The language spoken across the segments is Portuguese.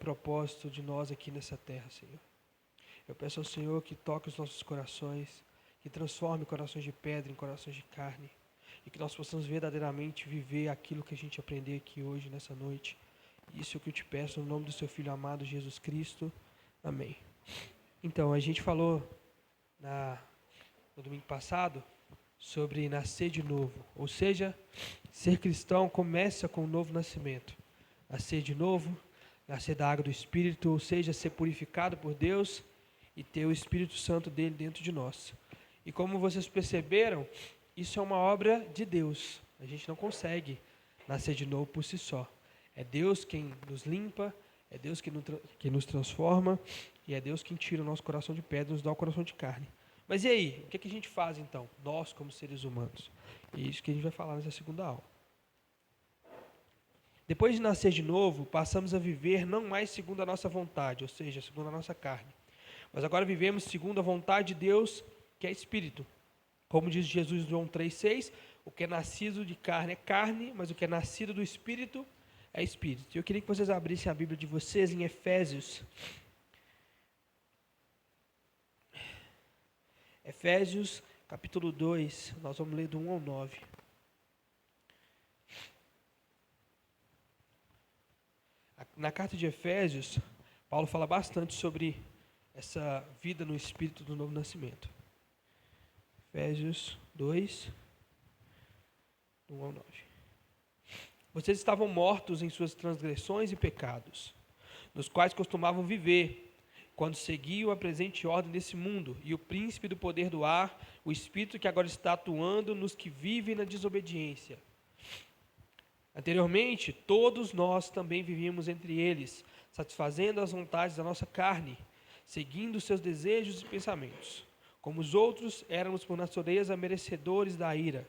propósito de nós aqui nessa terra, Senhor. Eu peço ao Senhor que toque os nossos corações, que transforme corações de pedra em corações de carne, e que nós possamos verdadeiramente viver aquilo que a gente aprendeu aqui hoje, nessa noite. Isso é o que eu te peço no nome do seu Filho amado, Jesus Cristo. Amém. Então, a gente falou no domingo passado sobre nascer de novo, ou seja, ser cristão começa com um novo nascimento. Nascer de novo, nascer da água do Espírito, ou seja, ser purificado por Deus e ter o Espírito Santo dele dentro de nós. E como vocês perceberam, isso é uma obra de Deus. A gente não consegue nascer de novo por si só. É Deus quem nos limpa, é Deus quem nos transforma, e é Deus quem tira o nosso coração de pedra e nos dá o coração de carne. Mas e aí, o que a gente faz então, nós como seres humanos? É isso que a gente vai falar nessa segunda aula. Depois de nascer de novo, passamos a viver não mais segundo a nossa vontade, ou seja, segundo a nossa carne, mas agora vivemos segundo a vontade de Deus, que é Espírito. Como diz Jesus em João 3,6, o que é nascido de carne é carne, mas o que é nascido do Espírito é Espírito. Eu queria que vocês abrissem a Bíblia de vocês em Efésios. Efésios, capítulo 2, nós vamos ler do 1 ao 9. Na carta de Efésios, Paulo fala bastante sobre essa vida no Espírito do novo nascimento. Efésios 2, do 1 ao 9. Vocês estavam mortos em suas transgressões e pecados, nos quais costumavam viver, quando seguiam a presente ordem desse mundo, e o príncipe do poder do ar, o espírito que agora está atuando nos que vivem na desobediência. Anteriormente, todos nós também vivíamos entre eles, satisfazendo as vontades da nossa carne, seguindo seus desejos e pensamentos. Como os outros, éramos por natureza merecedores da ira.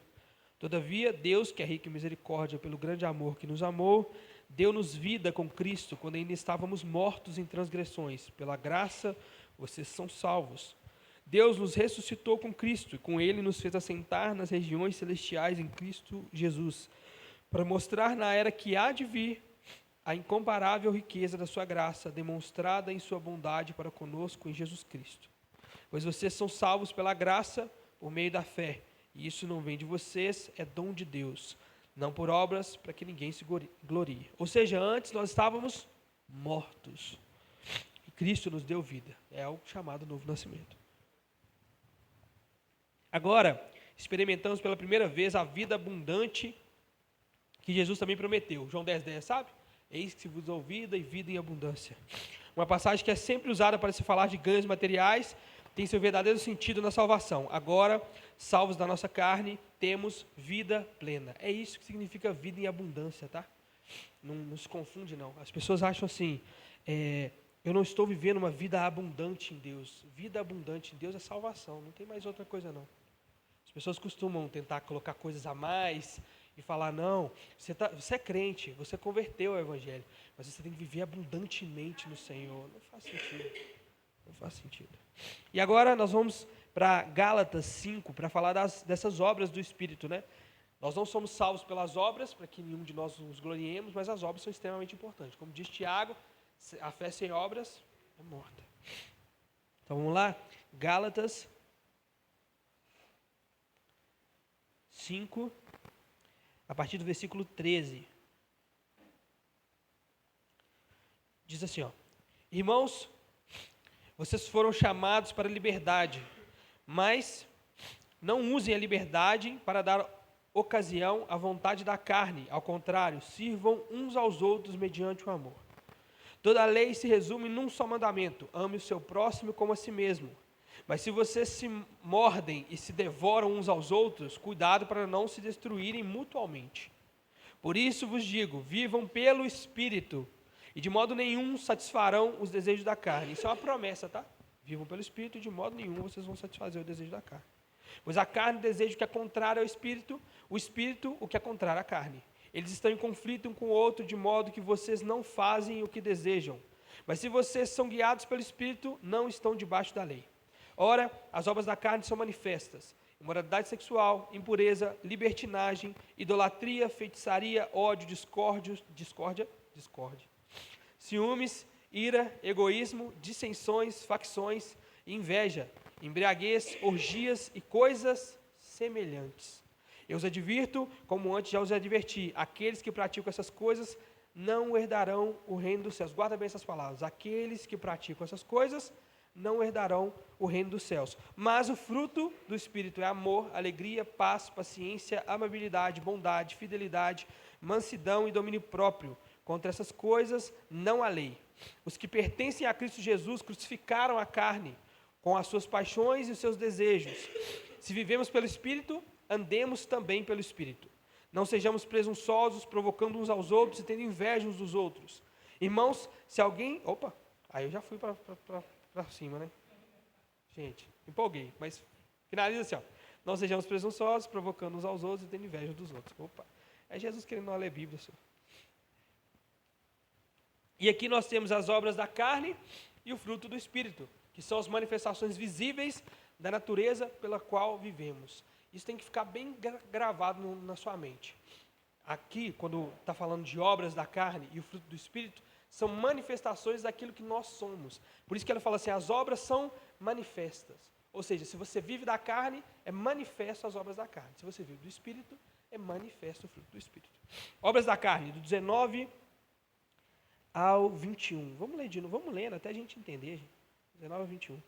Todavia, Deus, que é rico em misericórdia, pelo grande amor que nos amou, deu-nos vida com Cristo, quando ainda estávamos mortos em transgressões. Pela graça, vocês são salvos. Deus nos ressuscitou com Cristo, e com Ele nos fez assentar nas regiões celestiais em Cristo Jesus, para mostrar na era que há de vir a incomparável riqueza da sua graça, demonstrada em sua bondade para conosco em Jesus Cristo. Pois vocês são salvos pela graça, por meio da fé, e isso não vem de vocês, é dom de Deus, não por obras, para que ninguém se glorie. Ou seja, antes nós estávamos mortos, e Cristo nos deu vida. É o chamado novo nascimento. Agora, experimentamos pela primeira vez a vida abundante que Jesus também prometeu. João 10,10, sabe? Eis que se vos dou vida e vida em abundância. Uma passagem que é sempre usada para se falar de ganhos materiais, tem seu verdadeiro sentido na salvação. Agora, salvos da nossa carne, temos vida plena. É isso que significa vida em abundância, tá? Não se confunde, não. As pessoas acham assim, eu não estou vivendo uma vida abundante em Deus. Vida abundante em Deus é salvação, não tem mais outra coisa, não. As pessoas costumam tentar colocar coisas a mais e falar, não, você é crente, você converteu ao Evangelho, mas você tem que viver abundantemente no Senhor. Não faz sentido. Não faz sentido. E agora nós vamos para Gálatas 5, para falar dessas obras do Espírito, né? Nós não somos salvos pelas obras, para que nenhum de nós nos gloriemos, mas as obras são extremamente importantes. Como diz Tiago, a fé sem obras é morta. Então vamos lá, Gálatas 5, a partir do versículo 13. Diz assim, ó: Irmãos, vocês foram chamados para a liberdade, mas não usem a liberdade para dar ocasião à vontade da carne. Ao contrário, sirvam uns aos outros mediante o amor. Toda a lei se resume num só mandamento: ame o seu próximo como a si mesmo. Mas se vocês se mordem e se devoram uns aos outros, cuidado para não se destruírem mutuamente. Por isso vos digo, vivam pelo Espírito, e de modo nenhum satisfarão os desejos da carne. Isso é uma promessa, tá? Vivam pelo Espírito, e de modo nenhum vocês vão satisfazer o desejo da carne. Pois a carne deseja o que é contrário ao Espírito, o Espírito o que é contrário à carne. Eles estão em conflito um com o outro, de modo que vocês não fazem o que desejam. Mas se vocês são guiados pelo Espírito, não estão debaixo da lei. Ora, as obras da carne são manifestas: imoralidade sexual, impureza, libertinagem, idolatria, feitiçaria, ódio, discórdia, ciúmes, ira, egoísmo, dissensões, facções, inveja, embriaguez, orgias e coisas semelhantes. Eu os advirto, como antes já os adverti, aqueles que praticam essas coisas não herdarão o reino dos céus. Guarda bem essas palavras. Aqueles que praticam essas coisas não herdarão o reino dos céus. Mas o fruto do Espírito é amor, alegria, paz, paciência, amabilidade, bondade, fidelidade, mansidão e domínio próprio. Contra essas coisas não há lei. Os que pertencem a Cristo Jesus crucificaram a carne com as suas paixões e os seus desejos. Se vivemos pelo Espírito, andemos também pelo Espírito. Não sejamos presunçosos, provocando uns aos outros e tendo inveja uns dos outros. Irmãos, se alguém... Opa, aí eu já fui para cima, né? Gente, empolguei, mas finaliza assim, ó. Não sejamos presunçosos, provocando uns aos outros e tendo inveja dos outros. Opa, é Jesus querendo não ler Bíblia, senhor. E aqui nós temos as obras da carne e o fruto do Espírito, que são as manifestações visíveis da natureza pela qual vivemos. Isso tem que ficar bem gravado na sua mente. Aqui, quando está falando de obras da carne e o fruto do Espírito, são manifestações daquilo que nós somos. Por isso que ela fala assim, as obras são manifestas. Ou seja, se você vive da carne, é manifesto as obras da carne. Se você vive do Espírito, é manifesto o fruto do Espírito. Obras da carne, do 19 ao 21. Vamos ler de novo, vamos lendo até a gente entender, gente. 19 ao 21.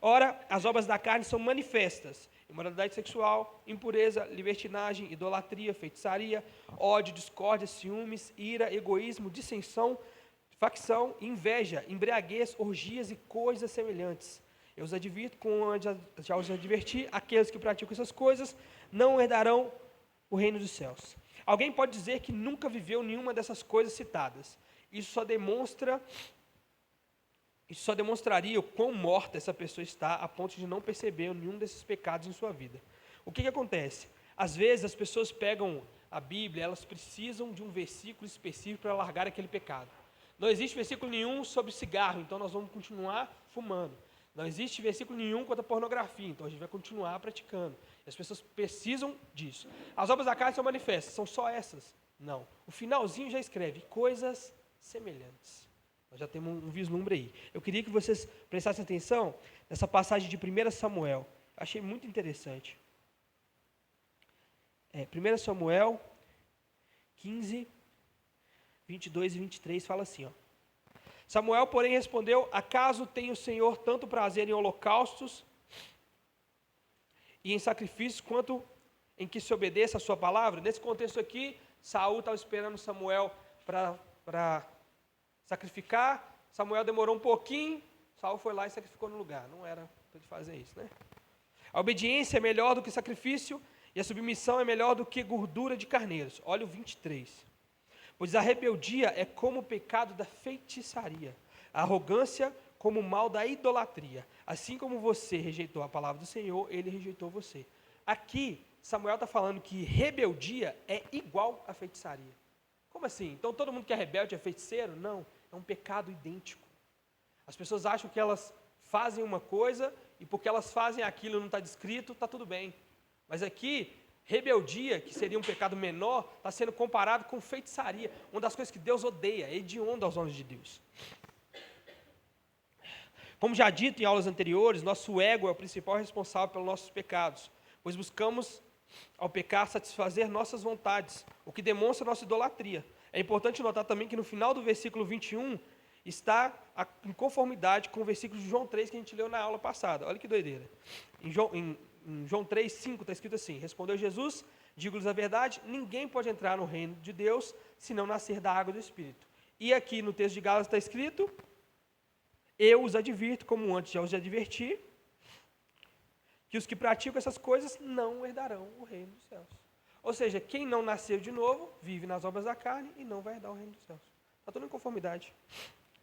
Ora, as obras da carne são manifestas: imoralidade sexual, impureza, libertinagem, idolatria, feitiçaria, ódio, discórdia, ciúmes, ira, egoísmo, dissensão, facção, inveja, embriaguez, orgias e coisas semelhantes. Eu os advirto, como já os adverti, aqueles que praticam essas coisas não herdarão o reino dos céus. Alguém pode dizer que nunca viveu nenhuma dessas coisas citadas. Isso só demonstraria o quão morta essa pessoa está, a ponto de não perceber nenhum desses pecados em sua vida. O que acontece? Às vezes as pessoas pegam a Bíblia, elas precisam de um versículo específico para largar aquele pecado. Não existe versículo nenhum sobre cigarro, então nós vamos continuar fumando. Não existe versículo nenhum contra a pornografia, então a gente vai continuar praticando. E as pessoas precisam disso. As obras da carne são manifestas, são só essas? Não. O finalzinho já escreve coisas semelhantes. Nós já temos um vislumbre aí. Eu queria que vocês prestassem atenção nessa passagem de 1 Samuel. Achei muito interessante. 1 Samuel 15, 22 e 23 fala assim, ó. Samuel, porém, respondeu: acaso tem o Senhor tanto prazer em holocaustos e em sacrifícios, quanto em que se obedeça a sua palavra? Nesse contexto aqui, Saul estava esperando Samuel para sacrificar. Samuel demorou um pouquinho, Saul foi lá e sacrificou no lugar. Não era para ele fazer isso, né? A obediência é melhor do que sacrifício, e a submissão é melhor do que gordura de carneiros. Olha o 23. Pois a rebeldia é como o pecado da feitiçaria, a arrogância como o mal da idolatria. Assim como você rejeitou a palavra do Senhor, ele rejeitou você. Aqui, Samuel está falando que rebeldia é igual a feitiçaria. Como assim? Então todo mundo que é rebelde é feiticeiro? Não, é um pecado idêntico. As pessoas acham que elas fazem uma coisa e porque elas fazem aquilo e não está descrito, está tudo bem. Mas aqui, rebeldia, que seria um pecado menor, está sendo comparado com feitiçaria, uma das coisas que Deus odeia, é hedionda aos olhos de Deus. Como já dito em aulas anteriores, nosso ego é o principal responsável pelos nossos pecados, pois buscamos, ao pecar, satisfazer nossas vontades, o que demonstra nossa idolatria. É importante notar também que no final do versículo 21 está em conformidade com o versículo de João 3 que a gente leu na aula passada. Olha que doideira. Em João 3,5 está escrito assim: respondeu Jesus, digo-lhes a verdade, ninguém pode entrar no reino de Deus se não nascer da água do Espírito. E aqui no texto de Gálatas está escrito: eu os advirto, como antes já os adverti, que os que praticam essas coisas não herdarão o reino dos céus. Ou seja, quem não nasceu de novo, vive nas obras da carne e não vai herdar o reino dos céus. Está tudo em conformidade.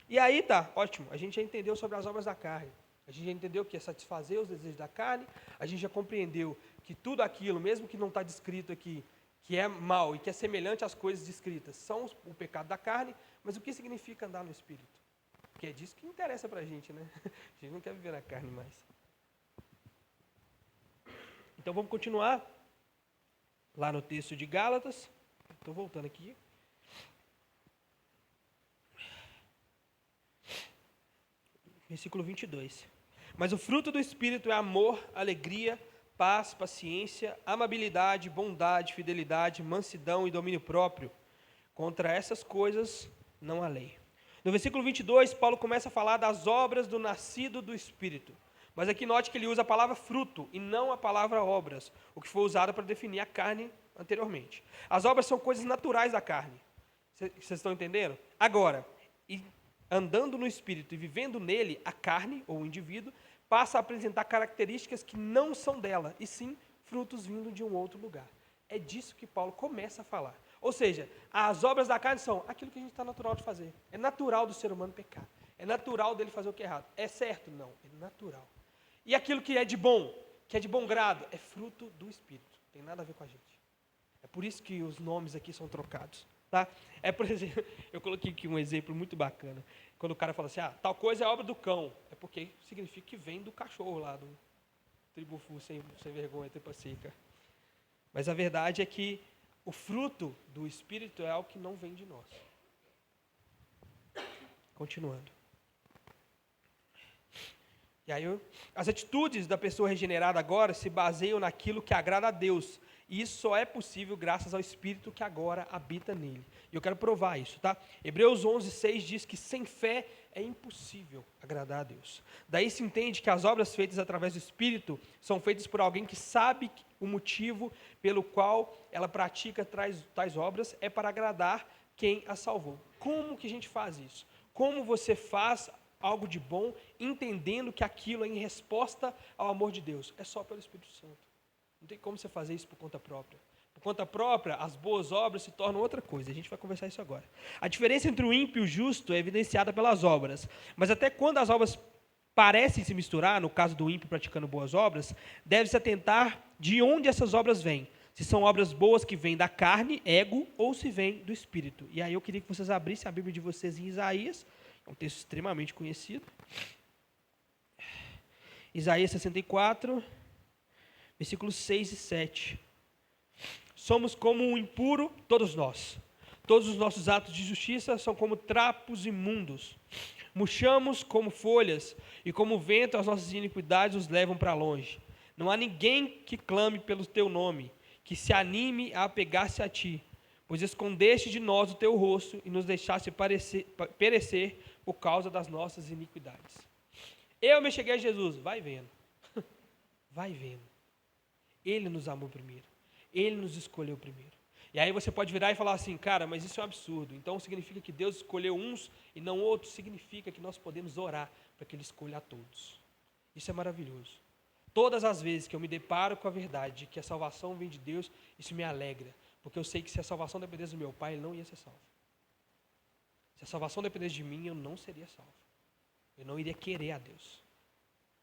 E aí tá, ótimo, a gente já entendeu sobre as obras da carne. A gente já entendeu que é satisfazer os desejos da carne, a gente já compreendeu que tudo aquilo, mesmo que não está descrito aqui, que é mal e que é semelhante às coisas descritas, são o pecado da carne, mas o que significa andar no Espírito? Porque é disso que interessa para a gente, né? A gente não quer viver na carne mais. Então vamos continuar lá no texto de Gálatas. Estou voltando aqui. versículo 22. Mas o fruto do Espírito é amor, alegria, paz, paciência, amabilidade, bondade, fidelidade, mansidão e domínio próprio. Contra essas coisas não há lei. No versículo 22, Paulo começa a falar das obras do nascido do Espírito. Mas aqui note que ele usa a palavra fruto e não a palavra obras, o que foi usado para definir a carne anteriormente. As obras são coisas naturais da carne. Vocês estão entendendo? Agora, andando no Espírito e vivendo nele, a carne, ou o indivíduo, passa a apresentar características que não são dela, e sim frutos vindo de um outro lugar. É disso que Paulo começa a falar. Ou seja, as obras da carne são aquilo que a gente está natural de fazer. É natural do ser humano pecar. É natural dele fazer o que é errado. É certo? Não, é natural. E aquilo que é de bom grado, é fruto do Espírito. Tem nada a ver com a gente. É por isso que os nomes aqui são trocados. Tá? É, por exemplo, eu coloquei aqui um exemplo muito bacana. Quando o cara fala assim, tal coisa é obra do cão. É porque significa que vem do cachorro lá, do tribufu sem vergonha, tripa seca. Mas a verdade é que o fruto do Espírito é algo que não vem de nós. Continuando. E aí, as atitudes da pessoa regenerada agora se baseiam naquilo que agrada a Deus. E isso só é possível graças ao Espírito que agora habita nele. E eu quero provar isso, tá? Hebreus 11:6 diz que sem fé é impossível agradar a Deus. Daí se entende que as obras feitas através do Espírito são feitas por alguém que sabe o motivo pelo qual ela pratica tais obras é para agradar quem a salvou. Como que a gente faz isso? Como você faz algo de bom, entendendo que aquilo é em resposta ao amor de Deus? É só pelo Espírito Santo. Não tem como você fazer isso por conta própria. Por conta própria, as boas obras se tornam outra coisa. A gente vai conversar isso agora. A diferença entre o ímpio e o justo é evidenciada pelas obras. Mas até quando as obras parecem se misturar, no caso do ímpio praticando boas obras, deve-se atentar de onde essas obras vêm. Se são obras boas que vêm da carne, ego, ou se vêm do Espírito. E aí eu queria que vocês abrissem a Bíblia de vocês em Isaías. É um texto extremamente conhecido. Isaías 64, versículos 6 e 7. Somos como um impuro, todos nós. Todos os nossos atos de justiça são como trapos imundos. Murchamos como folhas, e como o vento as nossas iniquidades nos levam para longe. Não há ninguém que clame pelo teu nome, que se anime a apegar-se a ti, pois escondeste de nós o teu rosto e nos deixaste perecer por causa das nossas iniquidades. Eu me cheguei a Jesus, vai vendo. Vai vendo. Ele nos amou primeiro. Ele nos escolheu primeiro. E aí você pode virar e falar assim, cara, mas isso é um absurdo. Então significa que Deus escolheu uns e não outros. Significa que nós podemos orar para que Ele escolha a todos. Isso é maravilhoso. Todas as vezes que eu me deparo com a verdade de que a salvação vem de Deus, isso me alegra. Porque eu sei que se a salvação dependesse do meu pai, ele não ia ser salvo. Se a salvação dependesse de mim, eu não seria salvo. Eu não iria querer a Deus.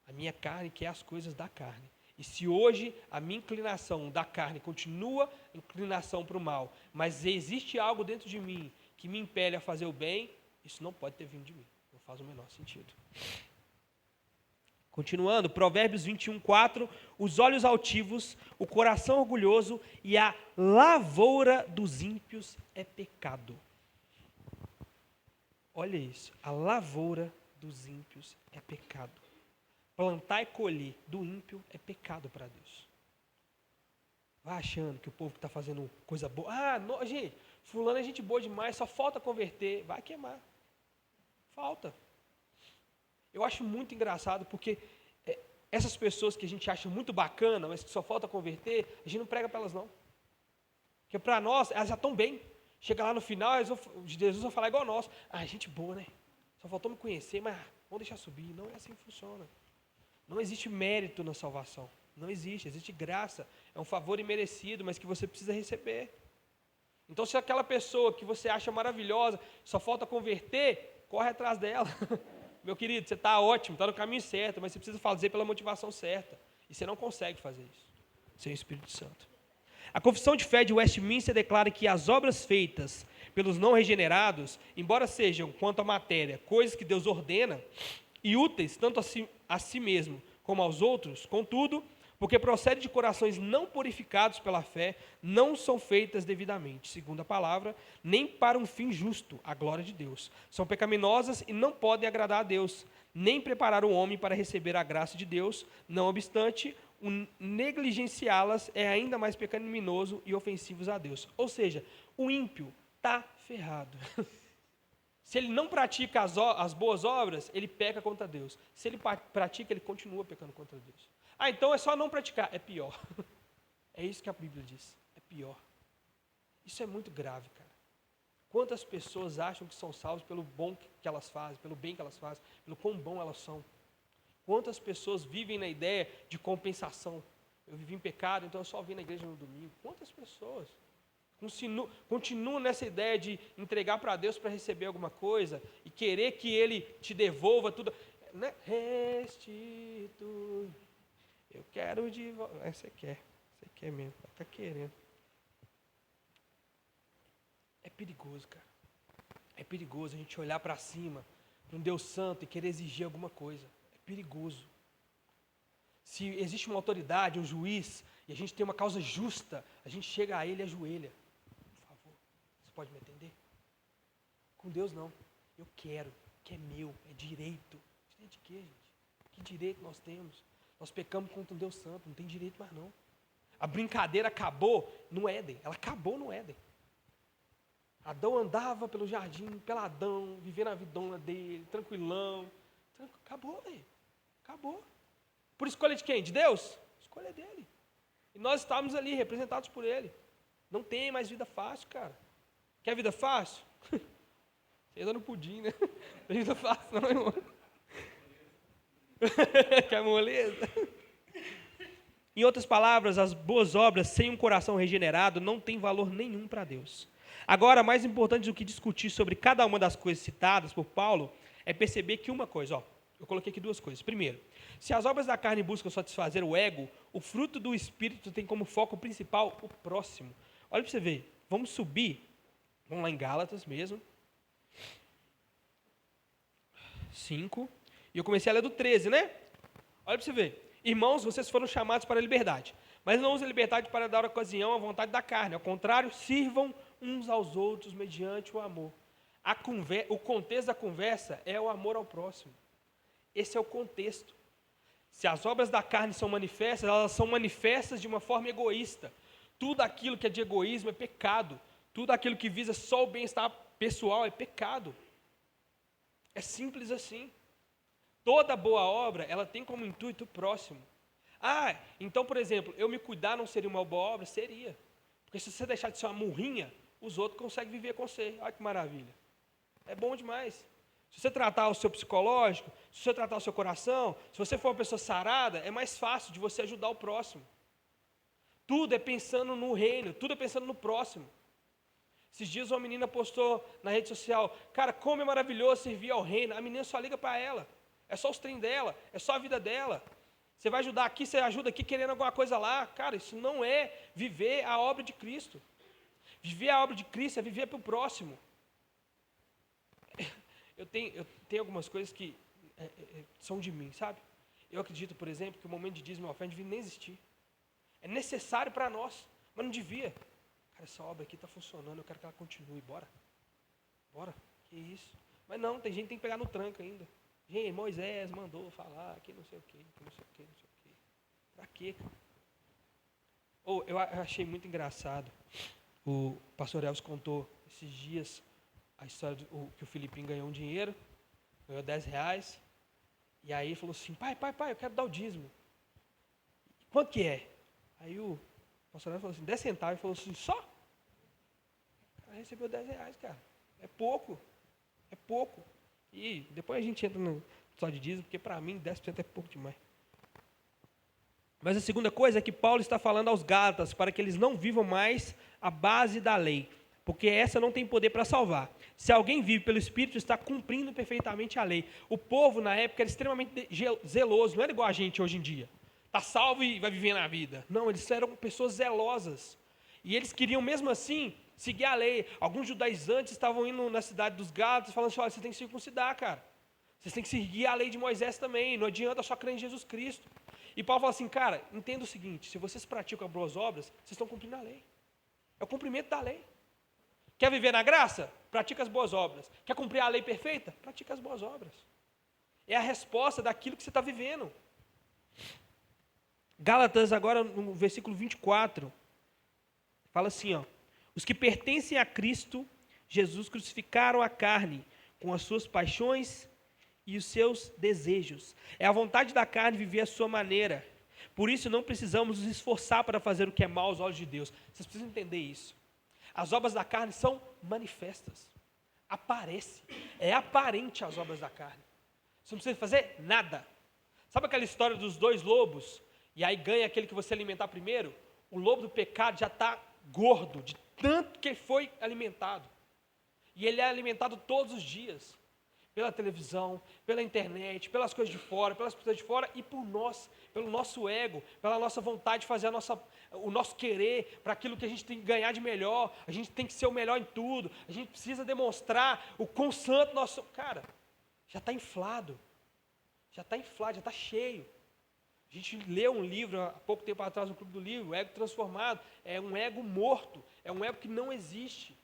A minha carne quer as coisas da carne. E se hoje a minha inclinação da carne continua inclinação para o mal, mas existe algo dentro de mim que me impele a fazer o bem, isso não pode ter vindo de mim. Não faz o menor sentido. Continuando, Provérbios 21:4, os olhos altivos, o coração orgulhoso e a lavoura dos ímpios é pecado. Olha isso, a lavoura dos ímpios é pecado. Plantar e colher do ímpio é pecado para Deus. Vai achando que o povo que está fazendo coisa boa, gente, fulano é gente boa demais, só falta converter, vai queimar. Falta. Eu acho muito engraçado porque essas pessoas que a gente acha muito bacana, mas que só falta converter, a gente não prega para elas não. Porque para nós, elas já estão bem. Chega lá no final, Jesus vai falar igual a nós. Gente boa, né? Só faltou me conhecer, mas vamos deixar subir. Não é assim que funciona. Não existe mérito na salvação. Não existe. Existe graça. É um favor imerecido, mas que você precisa receber. Então, se aquela pessoa que você acha maravilhosa, só falta converter, corre atrás dela. Meu querido, você está ótimo, está no caminho certo, mas você precisa fazer pela motivação certa. E você não consegue fazer isso sem o Espírito Santo. A Confissão de Fé de Westminster declara que as obras feitas pelos não regenerados, embora sejam, quanto à matéria, coisas que Deus ordena e úteis tanto a si mesmo como aos outros, contudo, porque procede de corações não purificados pela fé, não são feitas devidamente, segundo a palavra, nem para um fim justo, a glória de Deus. São pecaminosas e não podem agradar a Deus, nem preparar o homem para receber a graça de Deus. Não obstante, o negligenciá-las é ainda mais pecaminoso e ofensivo a Deus. Ou seja, o ímpio está ferrado. Se ele não pratica as boas obras, ele peca contra Deus. Se ele pratica, ele continua pecando contra Deus. Ah, então é só não praticar. É pior. É isso que a Bíblia diz. É pior. Isso é muito grave, cara. Quantas pessoas acham que são salvas pelo bom que elas fazem, pelo bem que elas fazem, pelo quão bom elas são? Quantas pessoas vivem na ideia de compensação? Eu vivi em pecado, então eu só vim na igreja no domingo. Quantas pessoas continuam nessa ideia de entregar para Deus para receber alguma coisa e querer que Ele te devolva tudo? Né? Restitui. Eu quero de volta. Você quer mesmo, está querendo. É perigoso, cara. É perigoso a gente olhar para cima, para um Deus santo e querer exigir alguma coisa. É perigoso. Se existe uma autoridade, um juiz, e a gente tem uma causa justa, a gente chega a ele e ajoelha. Por favor, você pode me entender? Com Deus não. Eu quero, que é meu, é direito. Direito de quê, gente? Que direito nós temos? Nós pecamos contra um Deus santo, não tem direito mais não. A brincadeira acabou no Éden, ela acabou no Éden. Adão andava pelo jardim, peladão, vivendo a vidona dele, tranquilão. Acabou, velho. Acabou. Por escolha de quem? De Deus? Escolha dele. E nós estávamos ali, representados por ele. Não tem mais vida fácil, cara. Quer vida fácil? Você ainda no pudim, né? Não tem vida fácil não, irmão. Quer moleza? Em outras palavras, as boas obras sem um coração regenerado não têm valor nenhum para Deus. Agora, mais importante do que discutir sobre cada uma das coisas citadas por Paulo, é perceber que uma coisa, eu coloquei aqui duas coisas. Primeiro, se as obras da carne buscam satisfazer o ego, o fruto do Espírito tem como foco principal o próximo. Olha para você ver, vamos subir, vamos lá em Gálatas mesmo, 5, e eu comecei a ler do 13, né? Olha para você ver. Irmãos, vocês foram chamados para a liberdade, mas não usem a liberdade para dar ocasião à vontade da carne. Ao contrário, sirvam uns aos outros mediante o amor. O contexto da conversa é o amor ao próximo. Esse é o contexto. Se as obras da carne são manifestas, elas são manifestas de uma forma egoísta. Tudo aquilo que é de egoísmo é pecado. Tudo aquilo que visa só o bem-estar pessoal é pecado. É simples assim. Toda boa obra, ela tem como intuito o próximo. Ah, então, por exemplo, eu me cuidar não seria uma boa obra? Seria. Porque se você deixar de ser uma murrinha, os outros conseguem viver com você. Olha que maravilha. É bom demais. Se você tratar o seu psicológico, se você tratar o seu coração, se você for uma pessoa sarada, é mais fácil de você ajudar o próximo. Tudo é pensando no reino, tudo é pensando no próximo. Esses dias uma menina postou na rede social, cara, como é maravilhoso servir ao reino. A menina só liga para ela. É só os trem dela, é só a vida dela. Você vai ajudar aqui, você ajuda aqui querendo alguma coisa lá. Cara, isso não é viver a obra de Cristo. Viver a obra de Cristo é viver para o próximo. Eu tenho algumas coisas que são de mim, sabe? Eu acredito, por exemplo, que o momento de dízimo e oferta não devia nem existir. É necessário para nós, mas não devia. Cara, essa obra aqui está funcionando, eu quero que ela continue. Bora. Que isso. Mas não, tem gente que tem que pegar no tranco ainda. Gente, Moisés mandou falar que não sei o quê, que não sei o quê. Pra quê, cara? Eu achei muito engraçado. O pastor Elvis contou esses dias a história que o Filipinho ganhou um dinheiro, ganhou R$10, e aí falou assim, pai, eu quero dar o dízimo. Quanto que é? Aí o pastor Elvis falou assim, 10 centavos, ele falou assim, só? O cara recebeu R$10, cara. É pouco. E depois a gente entra no só de dízimo, porque para mim 10% é pouco demais. Mas a segunda coisa é que Paulo está falando aos Gálatas para que eles não vivam mais a base da lei, porque essa não tem poder para salvar. Se alguém vive pelo Espírito, está cumprindo perfeitamente a lei. O povo na época era extremamente zeloso, não era igual a gente hoje em dia. Está salvo e vai viver na vida. Não, eles eram pessoas zelosas. E eles queriam mesmo assim seguir a lei. Alguns judaizantes estavam indo na cidade dos Gálatas falando assim, olha, você tem que circuncidar, cara. Vocês têm que seguir a lei de Moisés também, não adianta só crer em Jesus Cristo. E Paulo fala assim, cara, entenda o seguinte, se vocês praticam as boas obras, vocês estão cumprindo a lei. É o cumprimento da lei. Quer viver na graça? Pratica as boas obras. Quer cumprir a lei perfeita? Pratica as boas obras. É a resposta daquilo que você está vivendo. Gálatas, agora no versículo 24, fala assim, ó, os que pertencem a Cristo Jesus crucificaram a carne com as suas paixões e os seus desejos. É a vontade da carne viver a sua maneira. Por isso não precisamos nos esforçar para fazer o que é mal aos olhos de Deus. Vocês precisam entender isso. As obras da carne são manifestas. Aparece. É aparente as obras da carne. Você não precisa fazer nada. Sabe aquela história dos dois lobos? E aí ganha aquele que você alimentar primeiro? O lobo do pecado já está gordo, de tanto que foi alimentado. E ele é alimentado todos os dias. Pela televisão, pela internet, pelas coisas de fora, pelas pessoas de fora e por nós, pelo nosso ego, pela nossa vontade de fazer o nosso querer, para aquilo que a gente tem que ganhar de melhor, a gente tem que ser o melhor em tudo, a gente precisa demonstrar o quão santo nosso... Cara, já está inflado, já está cheio. A gente leu um livro há pouco tempo atrás no Clube do Livro, o Ego Transformado, é um ego morto, é um ego que não existe.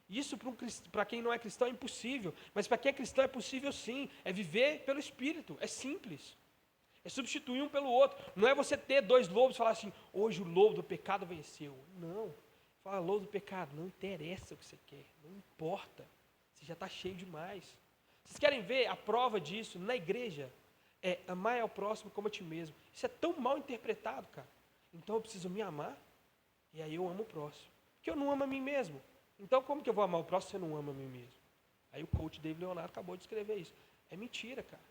Isso para quem não é cristão é impossível, mas para quem é cristão é possível sim, é viver pelo Espírito, é simples, é substituir um pelo outro, não é você ter dois lobos e falar assim, hoje o lobo do pecado venceu, não, fala lobo do pecado, não interessa o que você quer, não importa, você já está cheio demais. Vocês querem ver a prova disso na igreja? É amar ao próximo como a ti mesmo. Isso é tão mal interpretado, cara. Então eu preciso me amar, e aí eu amo o próximo, porque eu não amo a mim mesmo. Então, como que eu vou amar o próximo se você não ama a mim mesmo? Aí o coach David Leonardo acabou de escrever isso. É mentira, cara.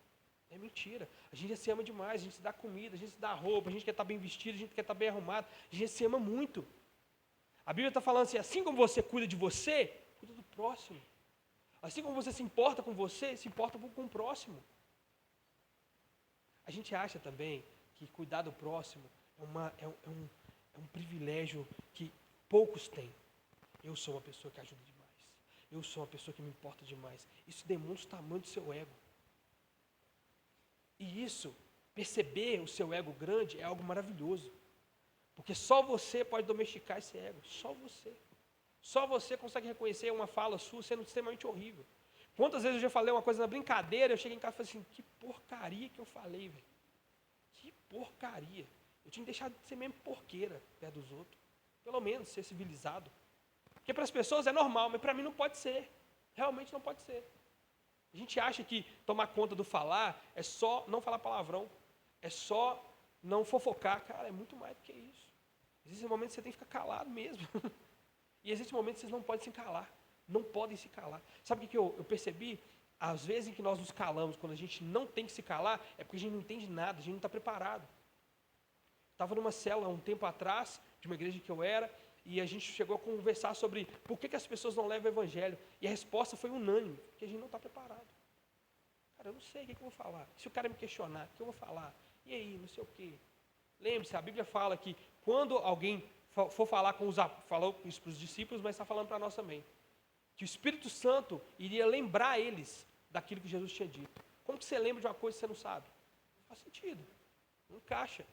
É mentira. A gente já se ama demais, a gente se dá comida, a gente se dá roupa, a gente quer estar bem vestido, a gente quer estar bem arrumado, a gente se ama muito. A Bíblia está falando assim como você cuida de você, cuida do próximo. Assim como você se importa com você, se importa com o próximo. A gente acha também que cuidar do próximo é um privilégio que poucos têm. Eu sou uma pessoa que ajuda demais. Eu sou uma pessoa que me importa demais. Isso demonstra o tamanho do seu ego. E isso, perceber o seu ego grande é algo maravilhoso. Porque só você pode domesticar esse ego. Só você. Só você consegue reconhecer uma fala sua sendo extremamente horrível. Quantas vezes eu já falei uma coisa na brincadeira, eu cheguei em casa e falei assim, que porcaria que eu falei, velho. Que porcaria. Eu tinha deixado de ser mesmo porqueira perto dos outros. Pelo menos ser civilizado. Porque para as pessoas é normal, mas para mim não pode ser. Realmente não pode ser. A gente acha que tomar conta do falar é só não falar palavrão, é só não fofocar. Cara, é muito mais do que isso. Existem momentos que você tem que ficar calado mesmo. E existem momentos que vocês não podem se calar. Não podem se calar. Sabe o que eu percebi? Às vezes em que nós nos calamos, quando a gente não tem que se calar, é porque a gente não entende nada, a gente não está preparado. Estava numa célula um tempo atrás, de uma igreja que eu era, e a gente chegou a conversar sobre por que as pessoas não levam o evangelho. E a resposta foi unânime, porque a gente não está preparado. Cara, eu não sei o que eu vou falar. Se o cara me questionar, o que eu vou falar? E aí, não sei o quê. Lembre-se, a Bíblia fala que quando alguém for falar falou isso para os discípulos, mas está falando para nós também. Que o Espírito Santo iria lembrar eles daquilo que Jesus tinha dito. Como que você lembra de uma coisa que você não sabe? Não faz sentido. Não encaixa.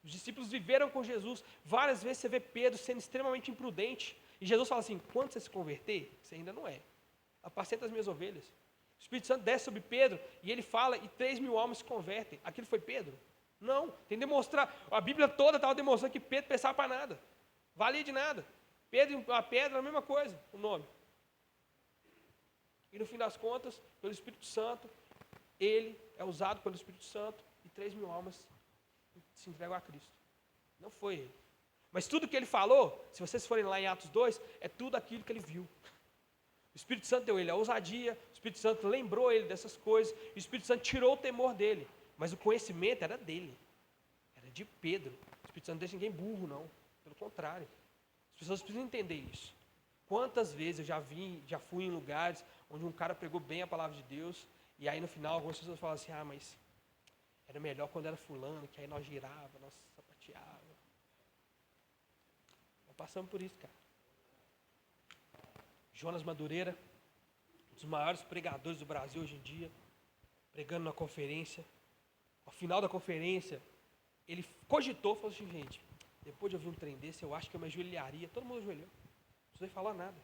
Os discípulos viveram com Jesus. Várias vezes você vê Pedro sendo extremamente imprudente. E Jesus fala assim, quando você se converter, você ainda não é. Apacenta as minhas ovelhas. O Espírito Santo desce sobre Pedro e ele fala e 3.000 almas se convertem. Aquilo foi Pedro? Não. Tem que demonstrar. A Bíblia toda estava demonstrando que Pedro pensava para nada. Valia de nada. Pedro e a pedra, a mesma coisa, o nome. E no fim das contas, pelo Espírito Santo, ele é usado pelo Espírito Santo e 3.000 almas se entregam a Cristo. Não foi ele. Mas tudo que ele falou, se vocês forem lá em Atos 2, é tudo aquilo que ele viu. O Espírito Santo deu ele a ousadia, o Espírito Santo lembrou ele dessas coisas, o Espírito Santo tirou o temor dele, mas o conhecimento era dele, era de Pedro. O Espírito Santo não deixa ninguém burro, não. Pelo contrário. As pessoas precisam entender isso. Quantas vezes eu já fui em lugares onde um cara pregou bem a palavra de Deus, e aí no final algumas pessoas falam assim, mas era melhor quando era fulano, que aí nós girava, nós sapateava. Nós passamos por isso, cara. Jonas Madureira, um dos maiores pregadores do Brasil hoje em dia, pregando na conferência. Ao final da conferência, Ele cogitou, falou assim, gente, depois de ouvir um trem desse, eu acho que eu me ajoelharia. Todo mundo ajoelhou. Não precisei falar nada.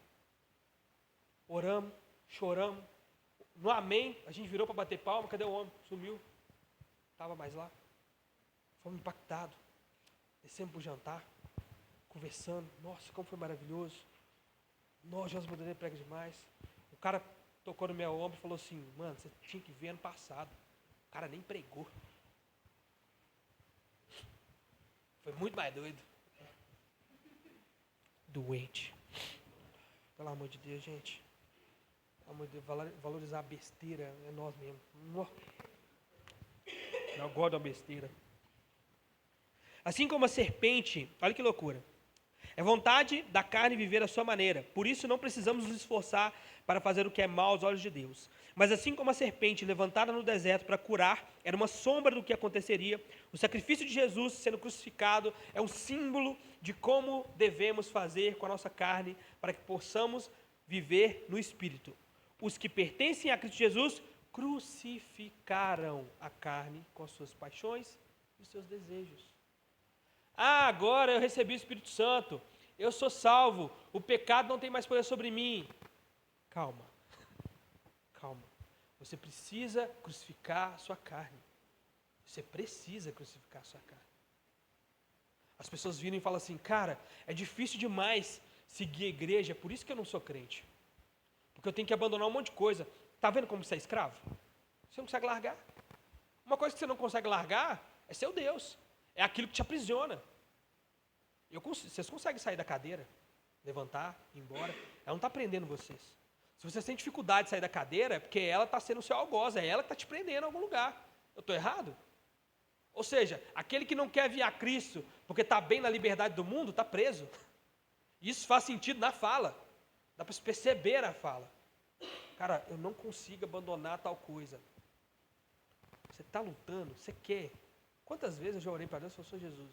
Oramos, choramos. No amém, a gente virou para bater palma, cadê o homem? Sumiu. Estava mais lá. Fomos impactados. Descemos para o jantar, conversando. Nossa, como foi maravilhoso. Nossa, Jesus Bandeira prega demais. O cara tocou no meu ombro e falou assim, mano, você tinha que ver ano passado. O cara nem pregou. Foi muito mais doido. Doente. Pelo amor de Deus, gente. Pelo amor de Deus, valorizar a besteira é nós mesmos. Eu gosto da besteira. Assim como a serpente, olha que loucura. É vontade da carne viver a sua maneira. Por isso não precisamos nos esforçar para fazer o que é mal aos olhos de Deus. Mas assim como a serpente levantada no deserto para curar era uma sombra do que aconteceria, o sacrifício de Jesus sendo crucificado é um símbolo de como devemos fazer com a nossa carne para que possamos viver no Espírito. Os que pertencem a Cristo Jesus crucificaram a carne com as suas paixões e os seus desejos. Ah, agora eu recebi o Espírito Santo, eu sou salvo, o pecado não tem mais poder sobre mim. Calma, calma. Você precisa crucificar a sua carne. Você precisa crucificar a sua carne. As pessoas viram e falam assim, cara, é difícil demais seguir a igreja, é por isso que eu não sou crente. Porque eu tenho que abandonar um monte de coisa. Está vendo como você é escravo? Você não consegue largar. Uma coisa que você não consegue largar é seu Deus. É aquilo que te aprisiona. Vocês conseguem sair da cadeira, levantar, ir embora. Ela não está prendendo vocês. Se você tem dificuldade de sair da cadeira, é porque ela está sendo o seu algoz, é ela que está te prendendo em algum lugar. Eu estou errado? Ou seja, aquele que não quer vir a Cristo porque está bem na liberdade do mundo, está preso. Isso faz sentido na fala. Dá para se perceber a fala. Cara, eu não consigo abandonar tal coisa. Você está lutando, você quer. Quantas vezes eu já orei para Deus e falei, Senhor Jesus,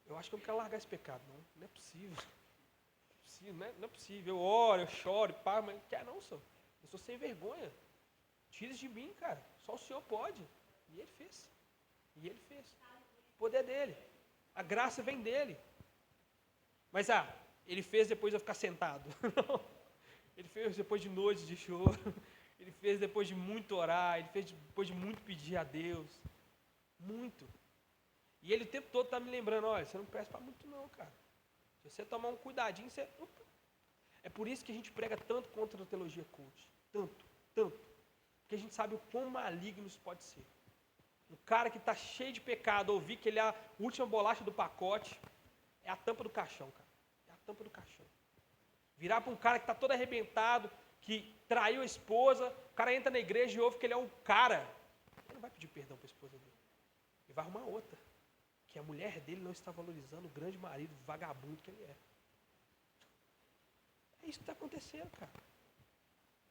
eu acho que eu não quero largar esse pecado, não. Não é possível. Não é possível. Eu oro, eu choro, pá, mas não quero não, senhor. Eu sou sem vergonha. Tira isso de mim, cara. Só o Senhor pode. E Ele fez. E Ele fez. O poder dele. A graça vem dele. Mas, Ele fez depois de eu ficar sentado. Não. Ele fez depois de noites de choro. Ele fez depois de muito orar. Ele fez depois de muito pedir a Deus. Muito. E Ele o tempo todo está me lembrando, olha, você não presta para muito não, cara. Se você tomar um cuidadinho, você... É por isso que a gente prega tanto contra a teologia cult. Tanto. Porque a gente sabe o quão maligno isso pode ser. Um cara que está cheio de pecado, ouvir que ele é a última bolacha do pacote, é a tampa do caixão, cara. É a tampa do caixão. Virar para um cara que está todo arrebentado, que traiu a esposa, o cara entra na igreja e ouve que ele é o cara. Ele não vai pedir perdão para a esposa dele. Ele vai arrumar outra. Que a mulher dele não está valorizando o grande marido vagabundo que ele é. É isso que está acontecendo, cara.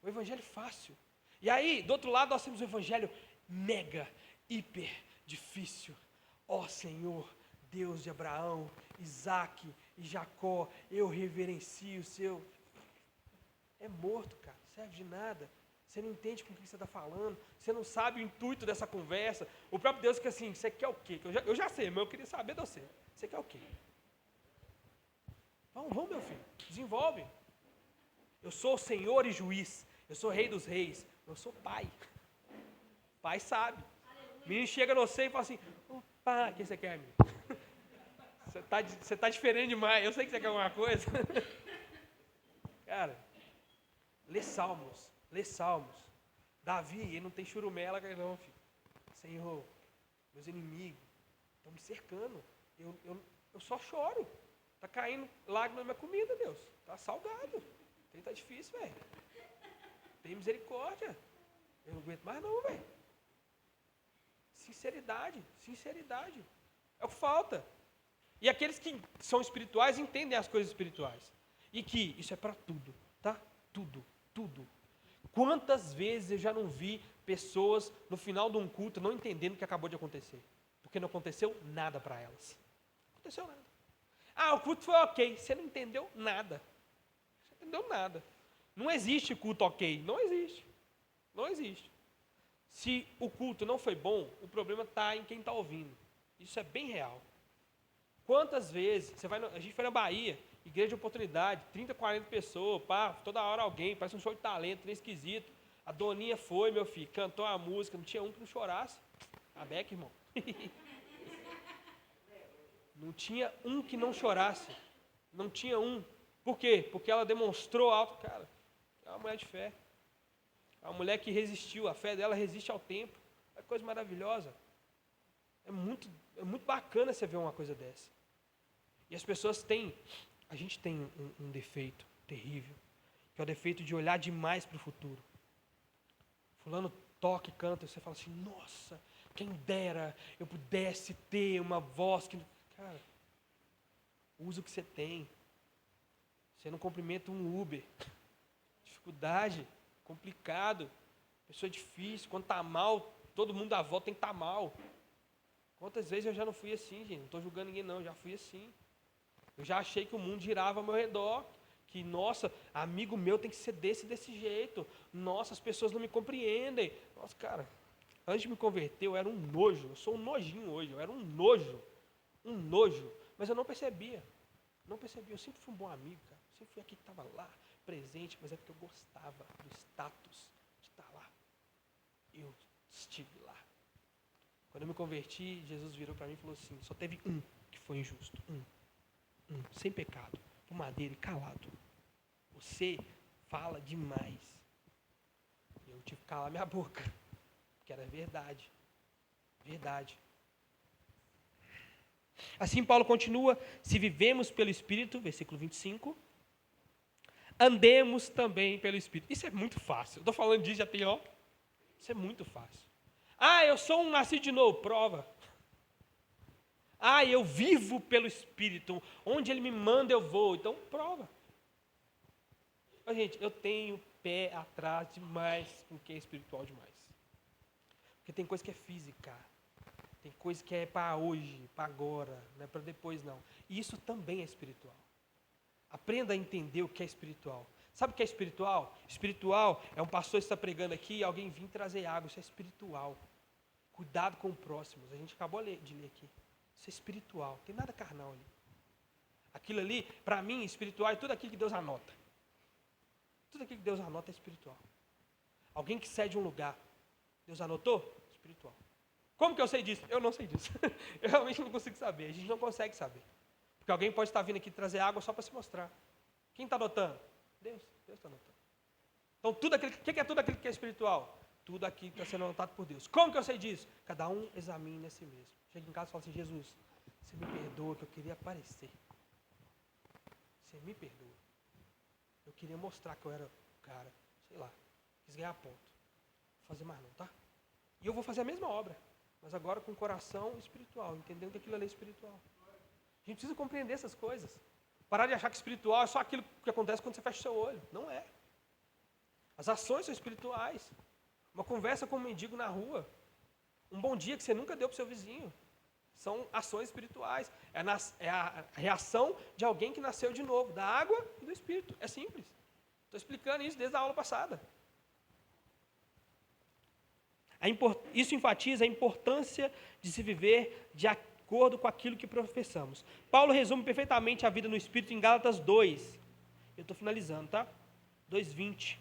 O evangelho fácil. E aí, do outro lado, nós temos o evangelho mega, hiper difícil. Ó Senhor, Deus de Abraão, Isaac e Jacó, eu reverencio o seu... É morto, cara, serve de nada. Você não entende com o que você está falando, você não sabe o intuito dessa conversa. O próprio Deus fica assim, você quer o quê? Eu já sei, mas eu queria saber de você. Você quer o quê? Vamos, meu filho, desenvolve. Eu sou o Senhor e juiz, eu sou rei dos reis, eu sou pai. Pai sabe. O menino chega no você e fala assim, opa, o que você quer, menino? Você tá diferente demais, eu sei que você quer alguma coisa. Cara, lê Salmos. Davi, ele não tem churumela, não, filho. Senhor, meus inimigos estão me cercando. Eu só choro. Está caindo lágrimas na minha comida, Deus. Está salgado. Está difícil, velho. Tem misericórdia. Eu não aguento mais não, velho. Sinceridade. É o que falta. E aqueles que são espirituais entendem as coisas espirituais. E que isso é para tudo, tá? Tudo. Quantas vezes eu já não vi pessoas no final de um culto não entendendo o que acabou de acontecer? Porque não aconteceu nada para elas. Não aconteceu nada. O culto foi ok. Você não entendeu nada. Não existe culto ok. Não existe. Se o culto não foi bom, o problema está em quem está ouvindo. Isso é bem real. Quantas vezes, a gente foi na Bahia, igreja de oportunidade, 30, 40 pessoas, pá, toda hora alguém, parece um show de talento, trem esquisito. A Doninha foi, meu filho, cantou a música, não tinha um que não chorasse. A Beca, irmão. Não tinha um que não chorasse. Não tinha um. Por quê? Porque ela demonstrou alto, cara. É uma mulher de fé. É uma mulher que resistiu. A fé dela resiste ao tempo. É coisa maravilhosa. É muito bacana você ver uma coisa dessa. E as pessoas têm. A gente tem um defeito terrível, que é o defeito de olhar demais para o futuro. Fulano toca e canta, e você fala assim, nossa, quem dera eu pudesse ter uma voz que. Cara, usa o que você tem. Você não cumprimenta um Uber. Dificuldade, complicado, pessoa difícil, quando está mal, todo mundo à volta tem que estar mal. Quantas vezes eu já não fui assim, gente? Não estou julgando ninguém não, eu já fui assim. Eu já achei que o mundo girava ao meu redor, que, nossa, amigo meu tem que ser desse jeito. Nossa, as pessoas não me compreendem. Nossa, cara, antes de me converter eu era um nojo, eu sou um nojinho hoje, eu era um nojo, mas eu não percebia, eu sempre fui um bom amigo, cara, eu sempre fui aquele que estava lá, presente, mas é porque eu gostava do status de estar lá, eu estive lá. Quando eu me converti, Jesus virou para mim e falou assim, só teve um que foi injusto, sem pecado, por madeira e calado. Você fala demais. Eu tive que calar minha boca, porque era verdade. Verdade. Assim Paulo continua, se vivemos pelo Espírito, versículo 25, andemos também pelo Espírito. Isso é muito fácil. Eu estou falando disso, já tem, ó. Isso é muito fácil. Ah, eu sou um nascido de novo, prova. Ah, eu vivo pelo Espírito, onde Ele me manda eu vou, então prova. Mas, gente, eu tenho pé atrás demais com quem é espiritual demais. Porque tem coisa que é física, tem coisa que é para hoje, para agora, não é para depois não. E isso também é espiritual. Aprenda a entender o que é espiritual. Sabe o que é espiritual? Espiritual é um pastor que está pregando aqui e alguém vir trazer água, isso é espiritual. Cuidado com o próximo, a gente acabou de ler aqui. Isso é espiritual, não tem nada carnal ali. Aquilo ali, para mim, espiritual é tudo aquilo que Deus anota. Tudo aquilo que Deus anota é espiritual. Alguém que cede um lugar, Deus anotou? Espiritual. Como que eu sei disso? Eu não sei disso. Eu realmente não consigo saber, a gente não consegue saber. Porque alguém pode estar vindo aqui trazer água só para se mostrar. Quem está anotando? Deus está anotando. Então, tudo aquilo, o que é tudo aquilo que é espiritual? Tudo aquilo que está sendo anotado por Deus. Como que eu sei disso? Cada um examine a si mesmo. Chega em casa e fala assim, Jesus, você me perdoa que eu queria aparecer. Você me perdoa. Eu queria mostrar que eu era o cara, sei lá, quis ganhar ponto. Não vou fazer mais não, tá? E eu vou fazer a mesma obra, mas agora com o coração espiritual, entendendo que aquilo ali é espiritual. A gente precisa compreender essas coisas. Parar de achar que espiritual é só aquilo que acontece quando você fecha o seu olho. Não é. As ações são espirituais. Uma conversa com um mendigo na rua, um bom dia que você nunca deu para o seu vizinho, são ações espirituais. É a reação de alguém que nasceu de novo, da água e do Espírito. É simples. Estou explicando isso desde a aula passada. Isso enfatiza a importância de se viver de acordo com aquilo que professamos. Paulo resume perfeitamente a vida no Espírito em Gálatas 2. Eu estou finalizando, tá? 2:20.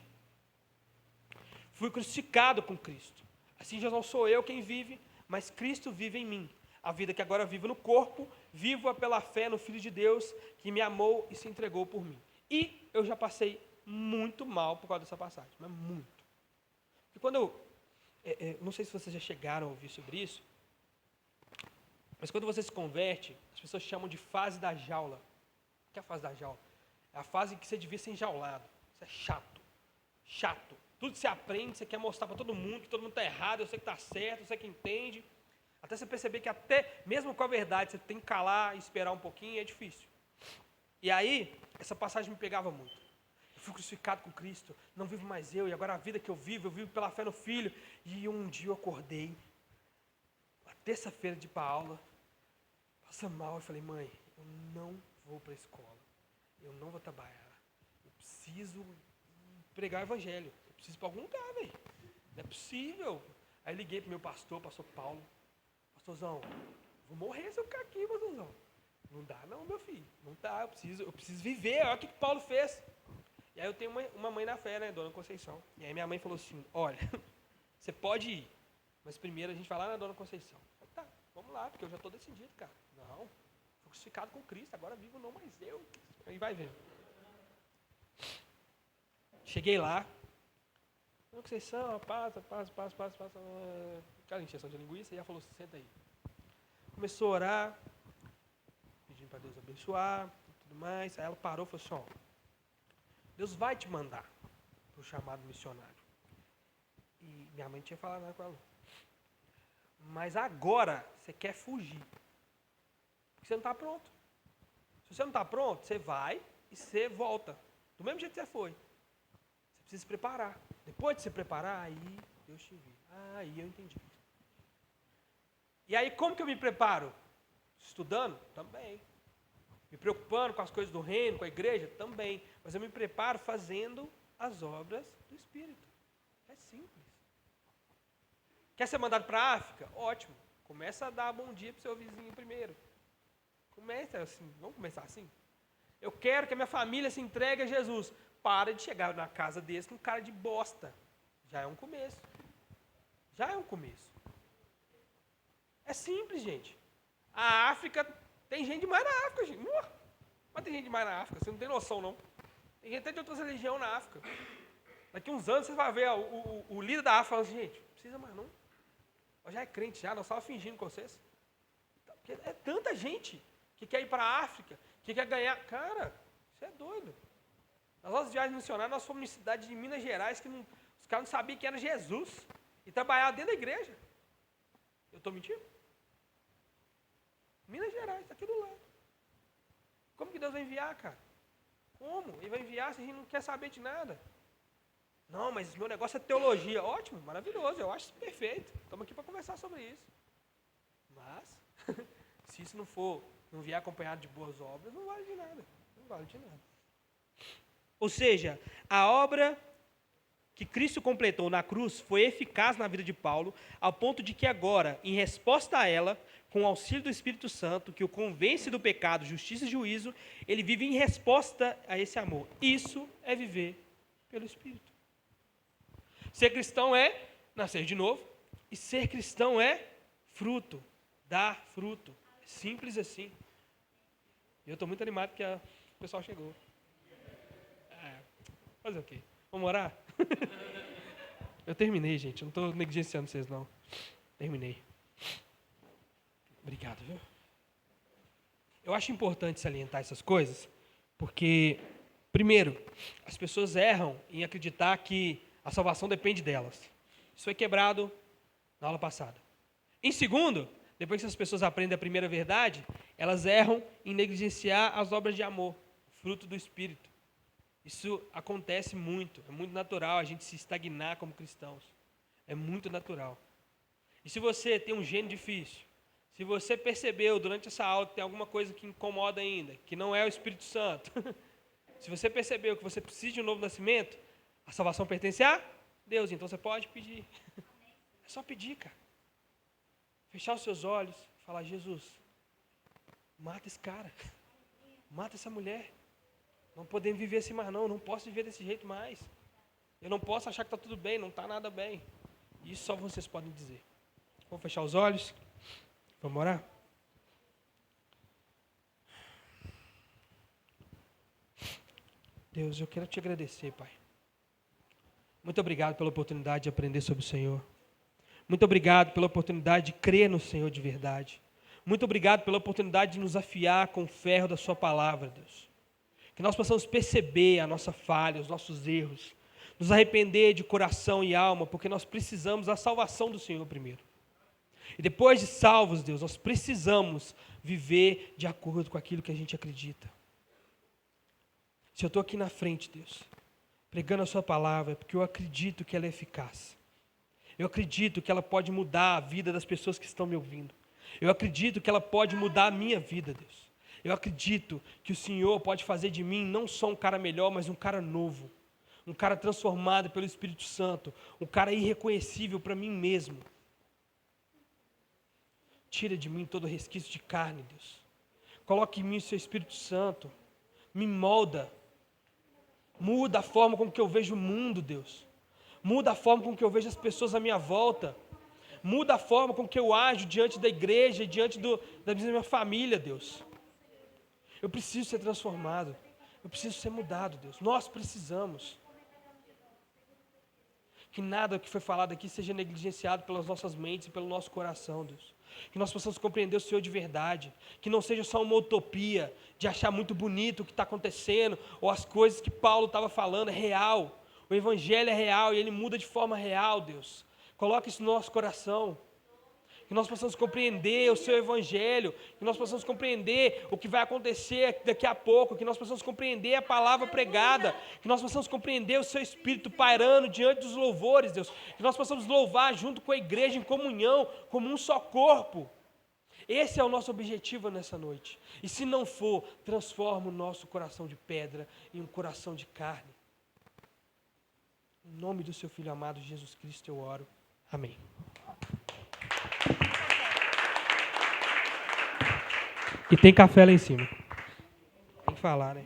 Fui crucificado com Cristo. Assim já não sou eu quem vive, mas Cristo vive em mim. A vida que agora vivo no corpo, vivo-a pela fé no Filho de Deus, que me amou e se entregou por mim. E eu já passei muito mal por causa dessa passagem, mas muito. E quando não sei se vocês já chegaram a ouvir sobre isso, mas quando você se converte, as pessoas chamam de fase da jaula. O que é a fase da jaula? É a fase que você devia ser enjaulado. Isso é chato. Chato. Tudo que você aprende, você quer mostrar para todo mundo que todo mundo está errado, eu sei que está certo, eu sei que entende. Até você perceber que até, mesmo com a verdade, você tem que calar e esperar um pouquinho, é difícil. E aí, essa passagem me pegava muito. Eu fui crucificado com Cristo, não vivo mais eu, e agora a vida que eu vivo pela fé no Filho. E um dia eu acordei, uma terça-feira de ir para a aula, passa mal, eu falei, mãe, eu não vou para a escola, eu não vou trabalhar, eu preciso pregar o evangelho, eu preciso ir para algum lugar, velho, não é possível. Aí liguei para o meu pastor Paulo, pastorzão, Vou morrer se eu ficar aqui, pastorzão. Não dá não, meu filho. Não dá, eu preciso viver. Olha o que Paulo fez. E aí eu tenho uma mãe na fé, né, Dona Conceição. E aí minha mãe falou assim, olha, você pode ir, mas primeiro a gente vai lá na Dona Conceição. Eu, tá, vamos lá, porque eu já estou decidido, cara. Não, fui crucificado com Cristo, agora vivo não mais eu. Aí vai ver. Cheguei lá, Dona Conceição, passa. Aquela injeção de linguiça, e ela falou, senta aí. Começou a orar, pedindo para Deus abençoar e tudo mais. Aí ela parou e falou assim, ó, Deus vai te mandar para o chamado missionário. E minha mãe tinha falado nada com ela. Mas agora você quer fugir. Porque você não está pronto. Se você não está pronto, você vai e você volta. Do mesmo jeito que você foi. Você precisa se preparar. Depois de se preparar, aí Deus te envia. Aí eu entendi. E aí como que eu me preparo? Estudando? Também. Me preocupando com as coisas do reino, com a igreja? Também. Mas eu me preparo fazendo as obras do Espírito. É simples. Quer ser mandado para a África? Ótimo. Começa a dar bom dia para o seu vizinho primeiro. Começa assim. Vamos começar assim? Eu quero que a minha família se entregue a Jesus. Para de chegar na casa desse com cara de bosta. Já é um começo. Já é um começo. É simples, gente. A África, tem gente demais na África, gente. Mas tem gente demais na África, você não tem noção, não. Tem gente até de outras religiões na África. Daqui uns anos você vai ver o líder da África falando assim, gente, não precisa mais não. Eu já é crente já, nós estávamos fingindo com vocês. Porque é tanta gente que quer ir para a África, que quer ganhar. Cara, você é doido. Nas nossas viagens missionárias, nós fomos em cidade de Minas Gerais, que os caras não sabiam que era Jesus. E trabalhavam dentro da igreja. Eu estou mentindo? Minas Gerais, aqui do lado. Como que Deus vai enviar, cara? Como? Ele vai enviar se a gente não quer saber de nada? Não, mas meu negócio é teologia. Ótimo, maravilhoso, eu acho isso perfeito. Estamos aqui para conversar sobre isso. Mas, se isso não vier acompanhado de boas obras, não vale de nada. Não vale de nada. Ou seja, a obra que Cristo completou na cruz foi eficaz na vida de Paulo, ao ponto de que agora, em resposta a ela, com o auxílio do Espírito Santo, que o convence do pecado, justiça e juízo, ele vive em resposta a esse amor. Isso é viver pelo Espírito. Ser cristão é nascer de novo, e ser cristão é fruto, dar fruto. É simples assim. E eu estou muito animado porque o pessoal chegou. Fazer o quê? Vamos orar? Eu terminei, gente. Eu não estou negligenciando vocês, não. Terminei. Obrigado, viu? Eu acho importante salientar essas coisas, porque, primeiro, as pessoas erram em acreditar que a salvação depende delas. Isso foi quebrado na aula passada. Em segundo, depois que as pessoas aprendem a primeira verdade, elas erram em negligenciar as obras de amor, fruto do Espírito. Isso acontece muito, é muito natural a gente se estagnar como cristãos. É muito natural. E se você tem um gênio difícil, se você percebeu durante essa aula que tem alguma coisa que incomoda ainda, que não é o Espírito Santo, se você percebeu que você precisa de um novo nascimento, a salvação pertence a Deus, então você pode pedir. É só pedir, cara. Fechar os seus olhos e falar, Jesus, mata esse cara, mata essa mulher. Não podemos viver assim mais não posso viver desse jeito mais. Eu não posso achar que está tudo bem, não está nada bem. Isso só vocês podem dizer. Vamos fechar os olhos? Vamos orar? Deus, eu quero te agradecer, Pai. Muito obrigado pela oportunidade de aprender sobre o Senhor. Muito obrigado pela oportunidade de crer no Senhor de verdade. Muito obrigado pela oportunidade de nos afiar com o ferro da sua palavra, Deus. Que nós possamos perceber a nossa falha, os nossos erros, nos arrepender de coração e alma, porque nós precisamos da salvação do Senhor primeiro. E depois de salvos, Deus, nós precisamos viver de acordo com aquilo que a gente acredita. Se eu estou aqui na frente, Deus, pregando a sua palavra, é porque eu acredito que ela é eficaz. Eu acredito que ela pode mudar a vida das pessoas que estão me ouvindo. Eu acredito que ela pode mudar a minha vida, Deus. Eu acredito que o Senhor pode fazer de mim não só um cara melhor, mas um cara novo. Um cara transformado pelo Espírito Santo. Um cara irreconhecível para mim mesmo. Tira de mim todo resquício de carne, Deus. Coloque em mim o seu Espírito Santo. Me molda. Muda a forma com que eu vejo o mundo, Deus. Muda a forma com que eu vejo as pessoas à minha volta. Muda a forma com que eu ajo diante da igreja, diante da minha família, Deus. Eu preciso ser transformado. Eu preciso ser mudado, Deus. Nós precisamos. Que nada que foi falado aqui seja negligenciado pelas nossas mentes e pelo nosso coração, Deus. Que nós possamos compreender o Senhor de verdade. Que não seja só uma utopia de achar muito bonito o que está acontecendo, ou as coisas que Paulo estava falando, é real. O Evangelho é real e ele muda de forma real, Deus. Coloque isso no nosso coração. Que nós possamos compreender o seu Evangelho, que nós possamos compreender o que vai acontecer daqui a pouco, que nós possamos compreender a palavra pregada, que nós possamos compreender o seu Espírito pairando diante dos louvores, Deus, que nós possamos louvar junto com a igreja em comunhão, como um só corpo. Esse é o nosso objetivo nessa noite. E se não for, transforma o nosso coração de pedra em um coração de carne. Em nome do seu Filho amado Jesus Cristo eu oro. Amém. E tem café lá em cima. Tem que falar, né?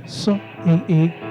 Som, e. E.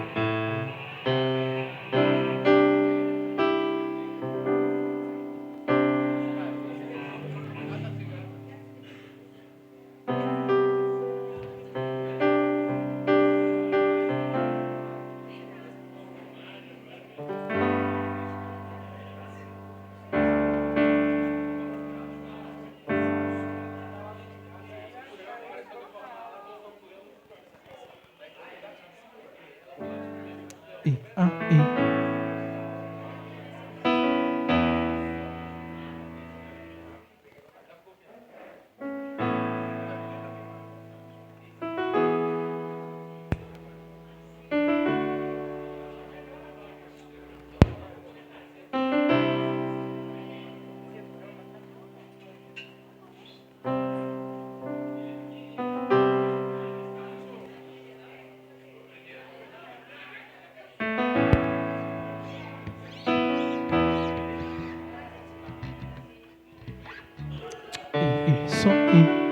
Som, e.